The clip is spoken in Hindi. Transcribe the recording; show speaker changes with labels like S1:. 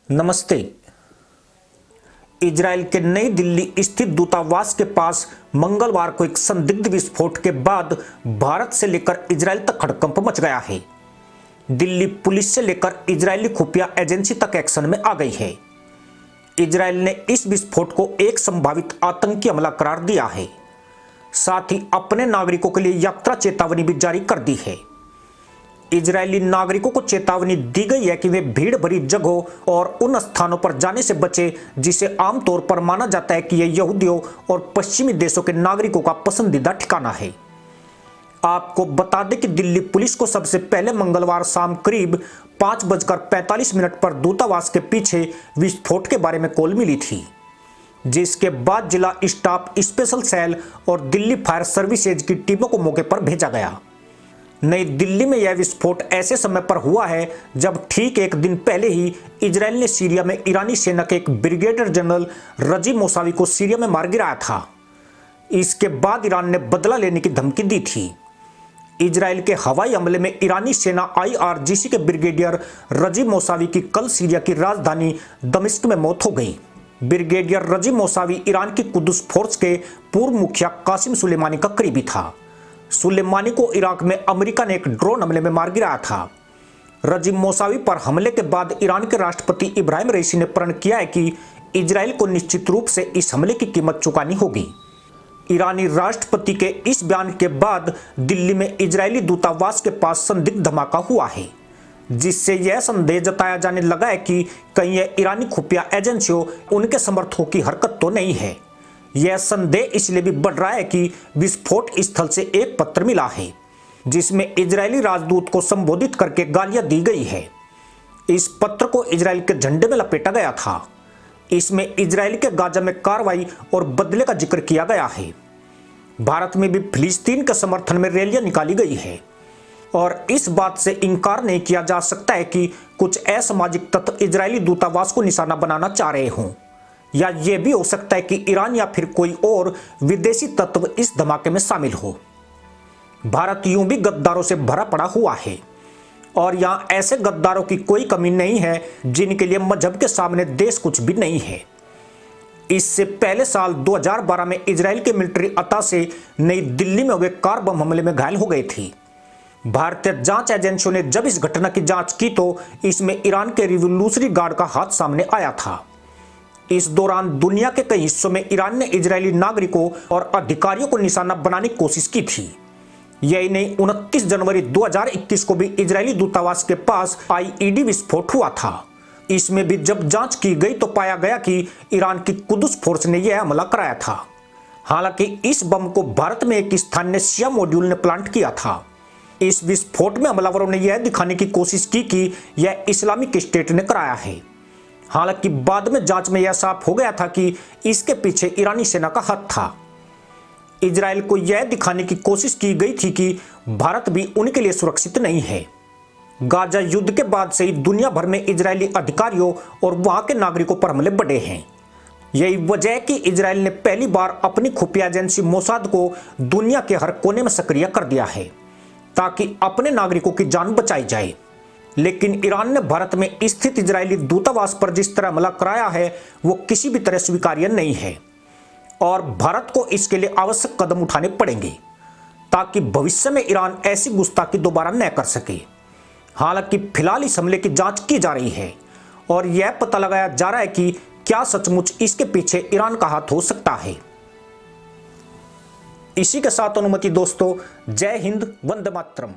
S1: नमस्ते। इजरायल के नई दिल्ली स्थित दूतावास के पास मंगलवार को एक संदिग्ध विस्फोट के बाद भारत से लेकर इजरायल तक हड़कंप मच गया है। दिल्ली पुलिस से लेकर इजरायली खुफिया एजेंसी तक एक्शन में आ गई है। इजरायल ने इस विस्फोट को एक संभावित आतंकी हमला करार दिया है। साथ ही अपने नागरिकों के लिए यात्रा चेतावनी भी जारी कर दी है। इजरायली नागरिकों को चेतावनी दी गई है कि वे भीड़ भरी जगहों और उन स्थानों पर जाने से बचे जिसे आमतौर पर माना जाता है कि यह यहूदियों और पश्चिमी देशों के नागरिकों का पसंदीदा ठिकाना है। आपको बता दें कि दिल्ली पुलिस को सबसे पहले मंगलवार शाम करीब 5:45 पर दूतावास के पीछे विस्फोट के बारे में कॉल मिली थी, जिसके बाद जिला स्टाफ स्पेशल सेल और दिल्ली फायर सर्विसेज की टीमों को मौके पर भेजा गया। नई दिल्ली में यह विस्फोट ऐसे समय पर हुआ है जब ठीक एक दिन पहले ही इजरायल ने सीरिया में ईरानी सेना के एक ब्रिगेडियर जनरल रजी मौसावी को सीरिया में मार गिराया था। इसके बाद ईरान ने बदला लेने की धमकी दी थी। इजरायल के हवाई हमले में ईरानी सेना IRGC के ब्रिगेडियर रजी मौसावी की कल सीरिया की राजधानी दमिश्क में मौत हो गई। ब्रिगेडियर रजी मौसावी ईरान की कुद्दुस फोर्स के पूर्व मुखिया कासिम सुलेमानी का करीबी था। सुलेमानी को इराक में अमेरिका ने एक ड्रोन हमले में मार गिराया था। रजी मौसावी पर हमले के बाद ईरान के राष्ट्रपति इब्राहिम रईसी ने प्रण किया है कि इजरायल को निश्चित रूप से इस हमले की कीमत चुकानी होगी। ईरानी राष्ट्रपति के इस बयान के बाद दिल्ली में इजरायली दूतावास के पास संदिग्ध धमाका हुआ है, जिससे यह संदेह जताया जाने लगा है कि कहीं यह ईरानी खुफिया एजेंसियों उनके समर्थकों की हरकत तो नहीं है। यह संदेह इसलिए भी बढ़ रहा है कि विस्फोट स्थल से एक पत्र मिला है जिसमें इजरायली राजदूत को संबोधित करके गालियां दी गई है। इस पत्र को इजरायल के झंडे में लपेटा गया था। इसमें इजरायल के गाजा में कार्रवाई और बदले का जिक्र किया गया है। भारत में भी फिलिस्तीन के समर्थन में रैलियां निकाली गई है और इस बात से इनकार नहीं किया जा सकता है कि कुछ असामाजिक तत्व इजरायली दूतावास को निशाना बनाना चाह रहे हों, या यह भी हो सकता है कि ईरान या फिर कोई और विदेशी तत्व इस धमाके में शामिल हो। भारत यूं भी गद्दारों से भरा पड़ा हुआ है और यहां ऐसे गद्दारों की कोई कमी नहीं है जिनके लिए मजहब के सामने देश कुछ भी नहीं है। इससे पहले साल 2012 में इजरायल के मिलिट्री अताशे नई दिल्ली में हुए कार बम हमले में घायल हो गए थे। भारतीय जांच एजेंसियों ने जब इस घटना की जांच की तो इसमें ईरान के रिवोल्यूशनरी गार्ड का हाथ सामने आया था। इस दौरान दुनिया के कई हिस्सों में ईरान ने इजरायली नागरिकों और अधिकारियों को निशाना बनाने की कोशिश की थी। यही नहीं, 29 जनवरी 2021 को भी इजरायली दूतावास के पास IED विस्फोट हुआ था। इसमें भी जब जांच की गई तो पाया गया कि ईरान की कुद्दुस फोर्स ने यह हमला कराया था। हालांकि इस बम को भारत में एक स्थानीय शिया मॉड्यूल ने प्लांट किया था। इस विस्फोट में हमलावरों ने यह दिखाने की कोशिश की कि यह इस्लामिक स्टेट ने कराया है। हालांकि बाद में जांच में यह साफ हो गया था कि इसके पीछे ईरानी सेना का हाथ था। इजरायल को यह दिखाने की कोशिश की गई थी कि भारत भी उनके लिए सुरक्षित नहीं है। गाजा युद्ध के बाद से ही दुनिया भर में इजरायली अधिकारियों और वहां के नागरिकों पर हमले बढ़े हैं। यही वजह है कि इजरायल ने पहली बार अपनी खुफिया एजेंसी मोसाद को दुनिया के हर कोने में सक्रिय कर दिया है ताकि अपने नागरिकों की जान बचाई जाए। लेकिन ईरान ने भारत में स्थित इजरायली दूतावास पर जिस तरह हमला कराया है वो किसी भी तरह स्वीकार्य नहीं है और भारत को इसके लिए आवश्यक कदम उठाने पड़ेंगे ताकि भविष्य में ईरान ऐसी गुस्ताखी दोबारा न कर सके। हालांकि फिलहाल इस हमले की जांच की जा रही है और यह पता लगाया जा रहा है कि क्या सचमुच इसके पीछे ईरान का हाथ हो सकता है। इसी के साथ अनुमति दोस्तों, जय हिंद, वंदे मातरम।